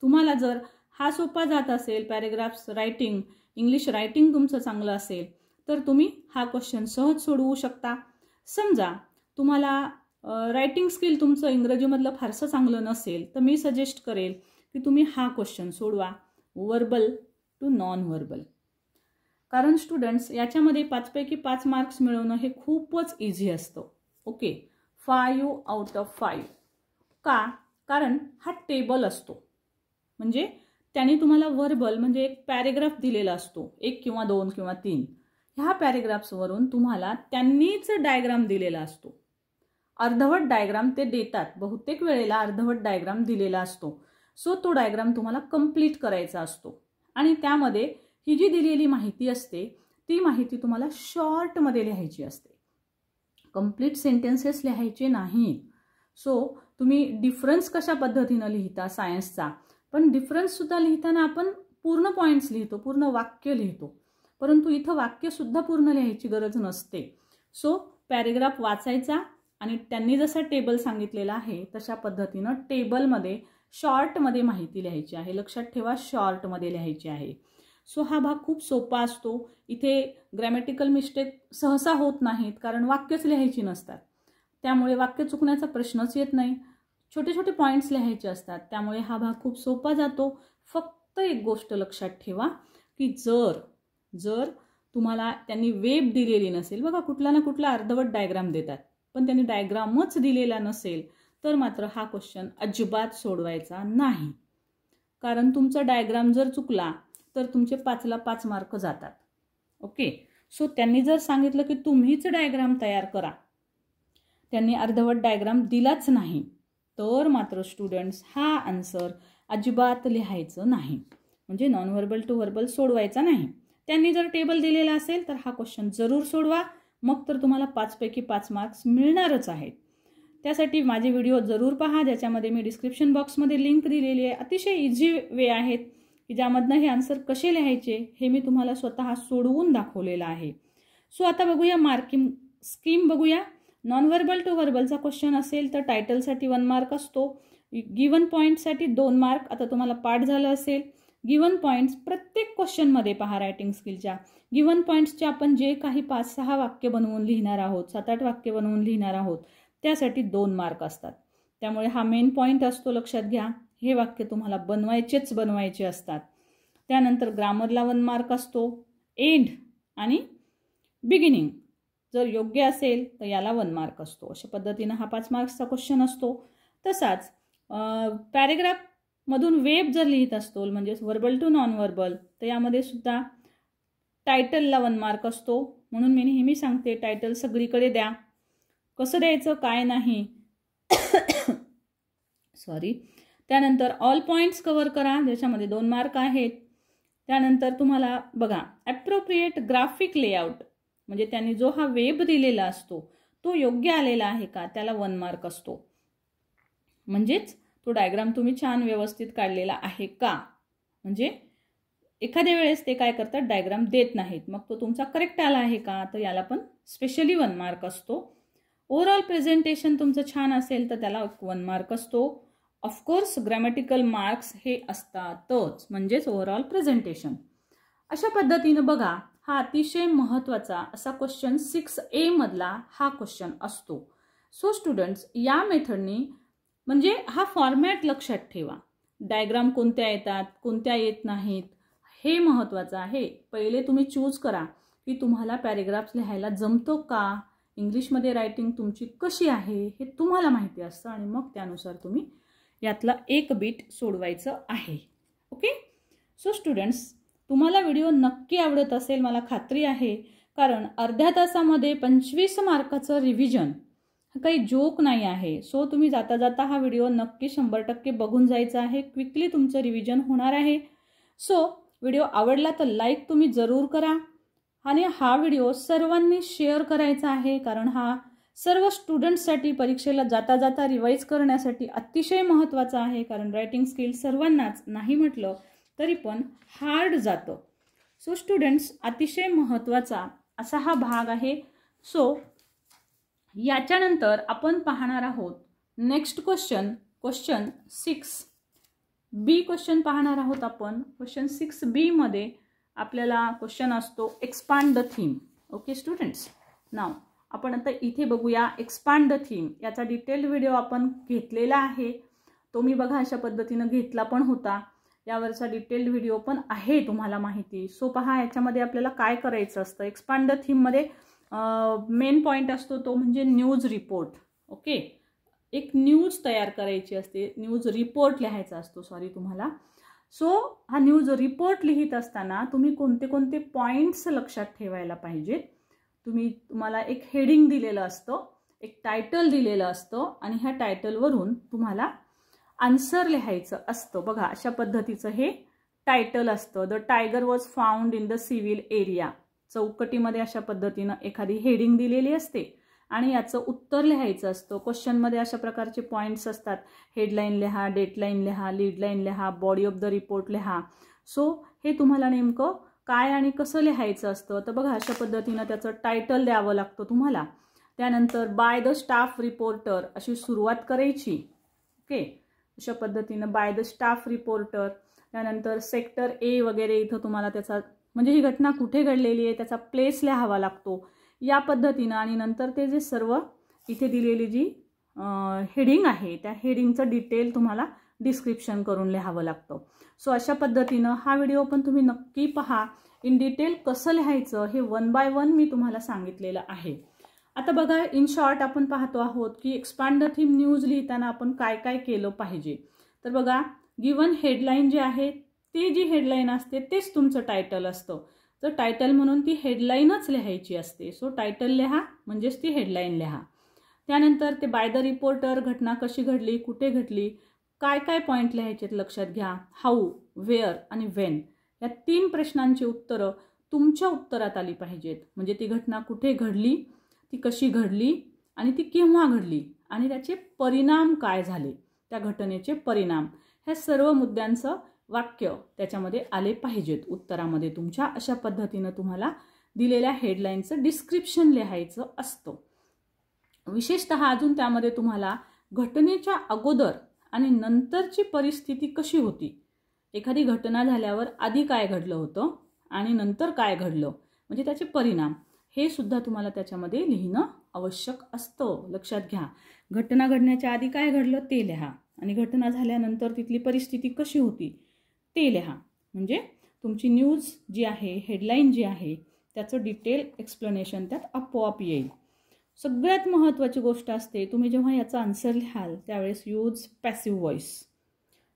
तुम्हाला जर हा सोपा जात असेल, पॅरेग्राफ्स रायटिंग, इंग्लिश रायटिंग तुमचं चांगलं असेल तर तुम्ही हा क्वेश्चन सहज सोडवू शकता. समजा तुम्हाला रायटिंग स्किल तुमचं इंग्रजीमधलं फारसं चांगलं नसेल तर मी सजेस्ट करेल की तुम्ही हा क्वेश्चन सोडवा, व्हर्बल टू नॉन व्हर्बल. कारण स्टुडंट्स याच्यामध्ये 5 पैकी 5 मार्क्स मिळवणं हे खूपच इझी असतं. Okay, 5 out of 5. का? कारण हा टेबल असतो, म्हणजे त्याने तुम्हाला व्हर्बल म्हणजे एक पॅरेग्राफ दिलेला असतो, 1 किंवा 2 किंवा 3. ह्या पॅरेग्राफ्सवरून तुम्हाला त्यांनीच डायग्राम दिलेला असतो. अर्धवट डायग्राम ते देतात, बहुतेक वेळेला अर्धवट डायग्राम दिलेला असतो. सो तो डायग्राम तुम्हाला कंप्लीट करायचा असतो आणि त्यामध्ये ही जी दिलेली माहिती असते ती माहिती तुम्हाला शॉर्टमध्ये लिहायची असते. कंप्लीट सेंटेन्सेस लिहायचे नाहीत. सो तुम्ही डिफरन्स कशा पद्धतीनं लिहिता सायन्सचा, पण डिफरन्स सुद्धा लिहिताना आपण पूर्ण पॉइंट्स लिहितो, पूर्ण वाक्य लिहितो, परंतु इथं वाक्य सुद्धा पूर्ण लिहायची गरज नसते. सो पॅरेग्राफ वाचायचा आणि त्यांनी जसा टेबल सांगितलेला आहे तशा पद्धतीनं टेबलमध्ये शॉर्टमध्ये माहिती लिहायची आहे. लक्षात ठेवा, शॉर्टमध्ये लिहायची आहे. सो हा भाग खूप सोपा असतो. इथे ग्रॅमॅटिकल मिस्टेक सहसा होत नाहीत, कारण वाक्यच लिहायची नसतात, त्यामुळे वाक्य चुकण्याचा प्रश्नच येत नाही. छोटे छोटे पॉइंट्स लिहायचे असतात, त्यामुळे हा भाग खूप सोपा जातो. फक्त एक गोष्ट लक्षात ठेवा की जर तुम्हाला त्यांनी वेब दिलेली नसेल, बघा कुठला ना कुठला अर्धवट डायग्राम देतात, पण त्यांनी डायग्रामच दिलेला नसेल तर मात्र हा क्वेश्चन अजिबात सोडवायचा नाही. कारण तुमचा डायग्राम जर चुकला तर तुमचे 5ला 5 मार्क जातात. ओके, सो त्यांनी जर सांगितलं की तुम्हीच डायग्राम तयार करा, त्यांनी अर्धवट डायग्राम दिलाच नाही तर मात्र स्टुडंट्स हा आन्सर अजिबात लिहायचं नाही, म्हणजे नॉन व्हर्बल टू व्हर्बल सोडवायचा नाही. त्यांनी जर टेबल दिलेला असेल तर हा क्वेश्चन जरूर सोडवा, मग तर तुम्हाला 5 पैकी 5 मार्क्स मिळणारच आहेत. त्यासाठी माझे व्हिडिओ जरूर पहा, ज्याच्यामध्ये मी डिस्क्रिप्शन बॉक्समध्ये लिंक दिलेली आहे. अतिशय इझी वे आहेत, की ज्यामधनं हे आन्सर कसे लिहायचे हे मी तुम्हाला स्वतः सोडवून दाखवलेलं आहे. सो आता बघूया मार्किंग स्कीम बघूया. नॉन व्हर्बल टू व्हर्बलचा क्वेश्चन असेल तर टायटलसाठी 1 मार्क असतो. गिवन पॉईंटसाठी 2 मार्क. आता तुम्हाला पाठ झालं असेल. गिवन पॉईंट्स प्रत्येक क्वेश्चनमध्ये पहा रायटिंग स्किलच्या गिवन पॉईंट्सचे आपण जे काही 5-6 वाक्य बनवून लिहिणार आहोत, 7-8 वाक्य बनवून लिहिणार आहोत त्यासाठी 2 मार्क असतात. त्यामुळे हा मेन पॉईंट असतो, लक्षात घ्या. हे वाक्य तुम्हाला बनवायचे असतात. त्यानंतर ग्रामरला 1 मार्क असतो. एंड आणि बिगिनिंग जर योग्य असेल तर याला 1 मार्क असतो. अशा पद्धतीनं हा 5 मार्क्सचा क्वेश्चन असतो. तसाच पॅरेग्राफमधून वेब जर लिहित असतो म्हणजे व्हर्बल टू नॉन व्हर्बल तर यामध्ये सुद्धा टायटलला 1 मार्क असतो. म्हणून मी नेहमी सांगते टायटल सगळीकडे द्या. कसं द्यायचं काय नाही सॉरी. त्यानंतर ऑल पॉईंट्स कव्हर करा ज्याच्यामध्ये 2 मार्क आहेत. त्यानंतर तुम्हाला बघा ॲप्रोप्रिएट ग्राफिक लेआउट म्हणजे त्यांनी जो हा वेब दिलेला असतो तो योग्य आलेला आहे का त्याला 1 मार्क असतो. म्हणजेच तो डायग्राम तुम्ही छान व्यवस्थित काढलेला आहे का. म्हणजे एखाद्या वेळेस ते काय करतात डायग्राम देत नाहीत, मग तो तुमचा करेक्ट आला आहे का तर याला पण स्पेशली 1 मार्क असतो. ओव्हरऑल प्रेझेंटेशन तुमचं छान असेल तर त्याला 1 मार्क असतो. ऑफकोर्स ग्रॅमॅटिकल मार्क्स हे असतातच म्हणजेच ओव्हरऑल प्रेझेंटेशन. अशा पद्धतीनं बघा हा अतिशय महत्त्वाचा असा क्वेश्चन 6A मधला हा क्वेश्चन असतो. सो स्टुडंट्स या मेथडनी म्हणजे हा फॉर्मॅट लक्षात ठेवा. डायग्राम कोणत्या येतात कोणत्या येत नाहीत हे महत्त्वाचं आहे. पहिले तुम्ही चूज करा की तुम्हाला पॅरेग्राफ्स लिहायला जमतो का, इंग्लिशमध्ये रायटिंग तुमची कशी आहे हे तुम्हाला माहिती असतं आणि मग त्यानुसार तुम्ही यातला एक बीट सोडवायचं आहे. ओके. सो स्टुडंट्स तुम्हाला व्हिडिओ नक्की आवडत असेल मला खात्री आहे, कारण अर्ध्या तासामध्ये 25 मार्काचं रिव्हिजन काही जोक नाही आहे. सो तुम्ही जाता जाता हा व्हिडिओ नक्की 100% बघून जायचा आहे. क्विकली तुमचं रिव्हिजन होणार आहे. सो व्हिडिओ आवडला तर लाईक तुम्ही जरूर करा आणि हा व्हिडिओ सर्वांनी शेअर करायचा आहे, कारण हा सर्व स्टुडंट्ससाठी परीक्षेला जाता जाता रिवाईज करण्यासाठी अतिशय महत्त्वाचा आहे. कारण रायटिंग स्किल सर्वांनाच नाही म्हटलं तरी पण हार्ड जातं. सो स्टुडंट्स अतिशय महत्त्वाचा असा हा भाग आहे. सो याच्यानंतर आपण पाहणार आहोत नेक्स्ट क्वेश्चन 6B क्वेश्चन पाहणार आहोत आपण. क्वेश्चन 6B मध्ये आपल्याला क्वेश्चन असतो expand the theme. Okay students, नाव आपण आता इथे बघूया एक्सपांड द थीम. याचा डिटेल्ड व्हिडिओ आपण घेतलेला आहे. तो मी बघा अशा पद्धतीनं घेतला पण होता. यावरचा डिटेल्ड व्हिडिओ पण आहे तुम्हाला माहिती. सो पहा याच्यामध्ये आपल्याला काय करायचं असतं. एक्सपांड द थीममध्ये मेन पॉईंट असतो तो म्हणजे न्यूज रिपोर्ट. ओके, एक न्यूज तयार करायची असते, न्यूज रिपोर्ट लिहायचा असतो तुम्हाला. सो हा न्यूज रिपोर्ट लिहित असताना तुम्ही कोणते कोणते पॉईंट्स लक्षात ठेवायला पाहिजेत. तुम्हाला एक हेडिंग दिलेलं असतं, एक टायटल दिलेलं असतं आणि ह्या टायटलवरून तुम्हाला आन्सर लिहायचं असतं. बघा अशा पद्धतीचं हे टायटल असतं. The tiger was found in the civil area. चौकटीमध्ये अशा पद्धतीनं एखादी हेडिंग दिलेली असते आणि याचं उत्तर लिहायचं असतं. क्वेश्चनमध्ये अशा प्रकारचे पॉईंट्स असतात. हेडलाईन लिहा, डेटलाईन लिहा, लीडलाईन लिहा, बॉडी ऑफ द रिपोर्ट लिहा. सो हे तुम्हाला नेमकं काय आणि कसं लिहायचं असतं तर बघा अशा पद्धतीनं त्याचं टायटल द्यावं लागतं तुम्हाला. त्यानंतर बाय द स्टाफ रिपोर्टर अशी सुरुवात करायची. ओके, अशा पद्धतीनं बाय द स्टाफ रिपोर्टर. त्यानंतर सेक्टर ए वगैरे इथं तुम्हाला त्याचा म्हणजे ही घटना कुठे घडलेली आहे त्याचा प्लेस लिहावा लागतो या पद्धतीनं. आणि नंतर ते जे सर्व इथे दिलेली जी हेडिंग आहे त्या हेडिंगचं डिटेल तुम्हाला डिस्क्रिप्शन करून लिहावं लागतं. सो अशा पद्धतीनं हा व्हिडिओ पण तुम्ही नक्की पहा. इन डिटेल कसं लिहायचं हे 1 by 1 मी तुम्हाला सांगितलेलं आहे. आता बघा इन शॉर्ट आपण पाहतो आहोत की एक्सपांड द थीम न्यूज लिहिताना आपण काय काय केलं पाहिजे. तर बघा गिवन हेडलाईन जी आहे ती जी हेडलाईन असते तेच तुमचं टायटल असतं. तर टायटल म्हणून ती हेडलाईनच लिहायची असते. सो टायटल लिहा म्हणजेच ती हेडलाईन लिहा. त्यानंतर ते बाय द रिपोर्टर घटना कशी घडली, कुठे घडली, काय काय पॉईंट लिहायचे लक्षात घ्या. हाऊ, वेअर आणि व्हेन या 3 प्रश्नांची उत्तरं तुमच्या उत्तरात आली पाहिजेत. म्हणजे ती घटना कुठे घडली, ती कशी घडली आणि ती केव्हा घडली आणि त्याचे परिणाम काय झाले, त्या घटनेचे परिणाम, ह्या सर्व मुद्द्यांचं वाक्य त्याच्यामध्ये आले पाहिजेत उत्तरामध्ये तुमच्या. अशा पद्धतीनं तुम्हाला दिलेल्या हेडलाईनचं डिस्क्रिप्शन लिहायचं असतं. विशेषतः अजून त्यामध्ये तुम्हाला घटनेच्या अगोदर आणि नंतरची परिस्थिती कशी होती, एखादी घटना झाल्यावर आधी काय घडलं होतं आणि नंतर काय घडलं, म्हणजे त्याचे परिणाम, हे सुद्धा तुम्हाला त्याच्यामध्ये लिहिणं आवश्यक असतं. लक्षात घ्या, घटना घडण्याच्या आधी काय घडलं ते लिहा आणि घटना झाल्यानंतर तिथली परिस्थिती कशी होती ते लिहा. म्हणजे तुमची न्यूज जी आहे, हेडलाईन जी आहे, त्याचं डिटेल एक्सप्लेनेशन त्यात आपोआप येईल. सगळ्यात महत्त्वाची गोष्ट असते, तुम्ही जेव्हा याचा आन्सर लिहाल त्यावेळेस यूज पॅसिव्ह व्हॉइस.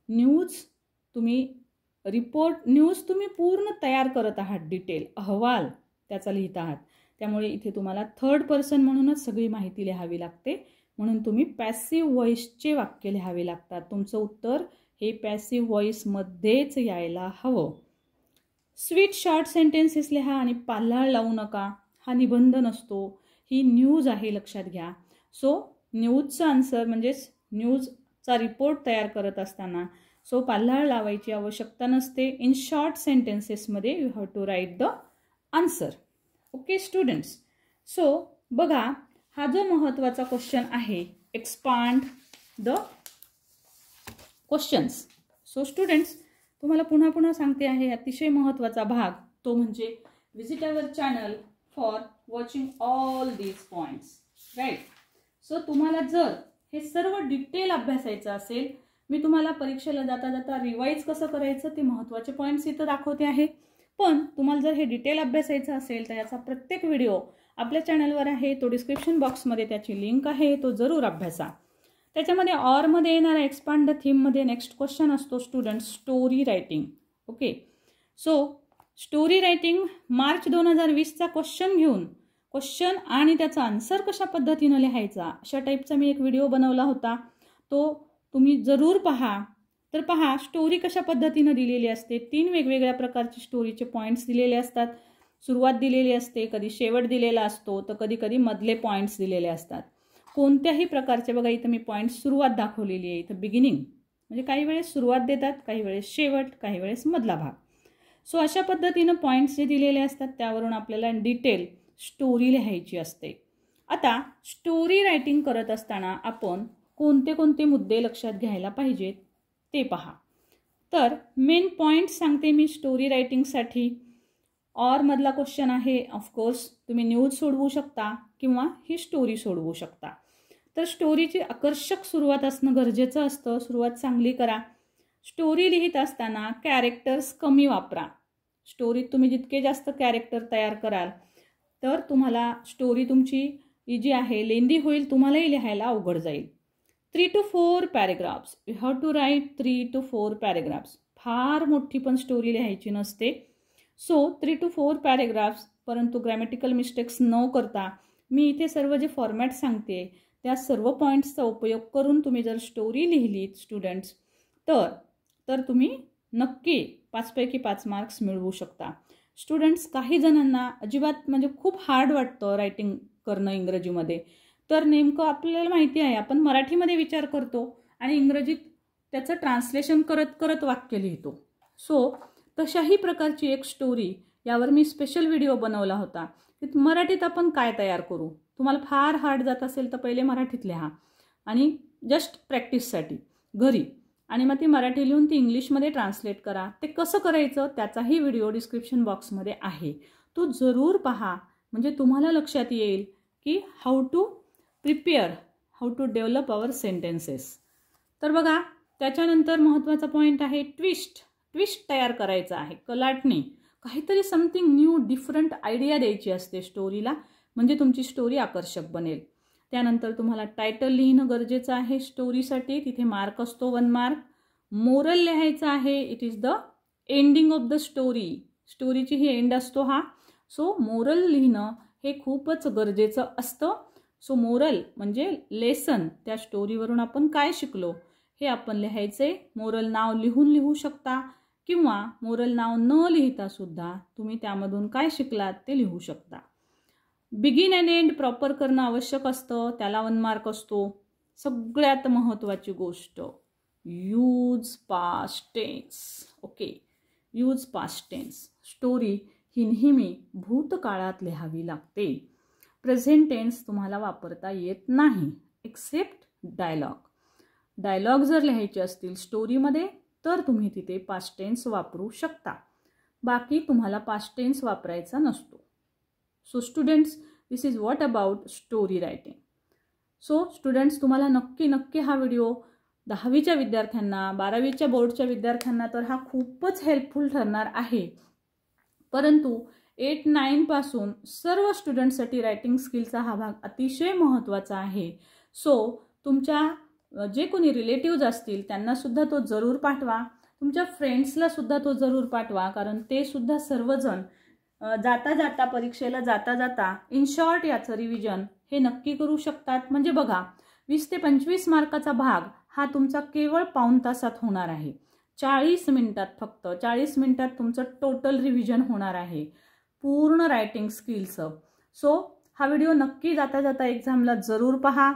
न्यूज तुम्ही पूर्ण तयार करत आहात, डिटेल अहवाल त्याचा लिहित आहात. त्यामुळे इथे तुम्हाला थर्ड पर्सन म्हणूनच सगळी माहिती लिहावी लागते. म्हणून तुम्ही पॅसिव्ह व्हॉइसचे वाक्य लिहावे लागतात. तुमचं उत्तर हे पॅसिव्ह व्हॉइसमध्येच यायला हवं. स्वीट शॉर्ट सेंटेन्सेस लिहा आणि पाल्हाळ लावू नका. हा निबंध नसतो, ही न्यूज आहे, लक्षात घ्या. सो न्यूजचा आन्सर म्हणजेच न्यूजचा रिपोर्ट तयार करत असताना सो पाल्हाळ लावायची आवश्यकता नसते. इन शॉर्ट सेंटेन्सेसमध्ये you have to write the answer. Okay students, so बघा हा जो महत्त्वाचा क्वेश्चन आहे, expand the questions. So students, तुम्हाला पुन्हा पुन्हा सांगते आहे, अतिशय महत्त्वाचा भाग तो म्हणजे visit our channel for watching all these points, right. So तुम्हाला जर हे सर्व डिटेल अभ्यासायचं असेल, मी तुम्हाला परीक्षेला जाता जाता रिवाईज कसं करायचं ते महत्त्वाचे पॉईंट्स इथं दाखवते आहे. पण तुम्हाला जर हे डिटेल अभ्यासायचं असेल तर याचा प्रत्येक व्हिडिओ आपल्या चॅनलवर आहे, तो डिस्क्रिप्शन बॉक्समध्ये त्याची लिंक आहे, तो जरूर अभ्यासा. त्याच्यामध्ये ऑरमध्ये येणारा एक्सपांड द थीममध्ये नेक्स्ट क्वेश्चन असतो student story writing. Okay, so story writing March 2020चा क्वेश्चन घेऊन क्वेश्चन आणि त्याचा आन्सर कशा पद्धतीनं लिहायचा अशा टाईपचा मी एक व्हिडिओ बनवला होता, तो तुम्ही जरूर पहा. तर पहा, स्टोरी कशा पद्धतीनं दिलेली असते. 3 वेगवेगळ्या प्रकारचे स्टोरीचे पॉईंट्स दिलेले असतात. सुरुवात दिलेली असते, कधी शेवट दिलेला असतो, तर कधी कधी मधले पॉईंट्स दिलेले असतात. कोणत्याही प्रकारचे, बघा इथं मी पॉईंट्स सुरुवात दाखवलेली आहे, इथं बिगिनिंग म्हणजे काही वेळेस सुरुवात देतात, काही वेळेस शेवट, काही वेळेस मधला भाग. सो अशा पद्धतीनं पॉईंट्स जे दिलेले असतात त्यावरून आपल्याला डिटेल स्टोरी लिहायची असते. आता स्टोरी रायटिंग करत असताना आपण कोणते कोणते मुद्दे लक्षात घ्यायला पाहिजेत ते पहा. तर मेन पॉईंट सांगते मी स्टोरी रायटिंगसाठी. ऑर मधला क्वेश्चन आहे, ऑफकोर्स तुम्ही न्यूज सोडवू शकता किंवा ही स्टोरी सोडवू शकता. तर स्टोरीची आकर्षक सुरुवात असणं गरजेचं असतं. सुरुवात चांगली करा. स्टोरी लिहित असताना कॅरेक्टर्स कमी वापरा. स्टोरीत तुम्ही जितके जास्त कॅरेक्टर तयार कराल तर तुम्हाला स्टोरी तुमची जी आहे लेंदी होईल, तुम्हालाही लिहायला अवघड जाईल. 3 to 4 paragraphs, you have to write 3 to 4 paragraphs. फार मोठी पण स्टोरी लिहायची नसते. सो 3 to 4 पॅरेग्राफ्स, परंतु ग्रॅमॅटिकल मिस्टेक्स न करता मी इथे सर्व जे फॉर्मॅट सांगते त्या सर्व पॉईंट्सचा उपयोग करून तुम्ही जर स्टोरी लिहिलीत स्टुडंट्स तर तुम्ही नक्की 5 पैकी 5 मार्क्स मिळवू शकता. स्टुडंट्स, काही जणांना अजिबात म्हणजे खूप हार्ड वाटतं रायटिंग करणं इंग्रजीमध्ये. तर नेमकं आपल्याला माहिती आहे, आपण मराठीमध्ये विचार करतो आणि इंग्रजीत त्याचं ट्रान्सलेशन करत करत वाक्य लिहितो. सो तशाही प्रकारची एक स्टोरी यावर मी स्पेशल व्हिडिओ बनवला होता की मराठीत आपण काय तयार करू. तुम्हाला फार हार्ड जात असेल तर पहिले मराठीत लिहा आणि जस्ट प्रॅक्टिससाठी घरी, आणि मग ती मराठी लिहून ती इंग्लिशमध्ये ट्रान्सलेट करा. ते कसं करायचं त्याचाही व्हिडिओ डिस्क्रिप्शन बॉक्समध्ये आहे, तो जरूर पहा. म्हणजे तुम्हाला लक्षात येईल की how to prepare, how to develop our sentences. तर बघा, त्याच्यानंतर महत्त्वाचा पॉईंट आहे ट्विस्ट. ट्विस्ट तयार करायचा आहे, कलाटणी, काहीतरी समथिंग न्यू डिफरंट आयडिया द्यायची असते स्टोरीला, म्हणजे तुमची स्टोरी आकर्षक बनेल. त्यानंतर तुम्हाला टायटल लिहिणं गरजेचं आहे स्टोरीसाठी, तिथे मार्क असतो 1 मार्क. मोरल लिहायचं आहे, it is the ending of the story. स्टोरीची ही एंड असतो हा. सो मोरल लिहिणं हे खूपच गरजेचं असतं. सो मोरल म्हणजे लेसन, त्या स्टोरीवरून आपण काय शिकलो हे आपण लिहायचे. मोरल नाव लिहू शकता किंवा मोरल नाव न लिहिता सुद्धा तुम्ही त्यामधून काय शिकलात ते लिहू शकता. बिगिन अँड एंड प्रॉपर करणं आवश्यक असतं, त्याला 1 मार्क असतो. सगळ्यात महत्त्वाची गोष्ट, use past tense. Okay, use past tense. Story ही नेहमी भूतकाळात लिहावी लागते. प्रेझेंट टेन्स तुम्हाला वापरता येत नाही एक्सेप्ट डायलॉग. डायलॉग जर लिहायचे असतील स्टोरीमध्ये तर तुम्ही तिथे पास्ट टेन्स वापरू शकता. बाकी तुम्हाला पास्ट टेन्स वापरायचा नसतो. So students, this is what about story writing. So students, तुम्हाला नक्की हा व्हिडिओ 10वीच्या विद्यार्थ्यांना, 12वीच्या बोर्डच्या विद्यार्थ्यांना तर हा खूपच हेल्पफुल ठरणार आहे. परंतु 8-9 पासून सर्व स्टुडंट्ससाठी रायटिंग स्किलचा हा भाग अतिशय महत्त्वाचा आहे. सो तुमच्या जे कोणी रिलेटिव्ज असतील त्यांना सुद्धा तो जरूर पाठवा. तुमच्या फ्रेंड्सला सुद्धा तो जरूर पाठवा, कारण ते सुद्धा सर्वजण जाता परीक्षेला जाता इन शॉर्ट याचं रिव्हिजन हे नक्की करू शकतात. म्हणजे बघा, 20 ते 25 मार्काचा भाग हा तुमचा केवळ पाऊण तासात होणार आहे. 40 मिनिटात, फक्त 40 मिनिटात तुमचं टोटल रिव्हिजन होणार आहे पूर्ण रायटिंग स्किलचं. सो हा व्हिडिओ नक्की जाता एक्झामला जरूर पहा.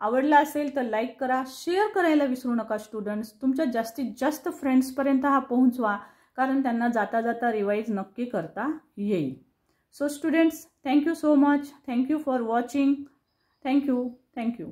आवडला असेल तर लाईक करा, शेअर करायला विसरू नका. स्टुडंट्स, तुमच्या जास्तीत जास्त फ्रेंड्सपर्यंत हा पोहोचवा, कारण त्यांना जाता रिवाईज नक्की करता येईल. So students, thank you so much. Thank you for watching. Thank you.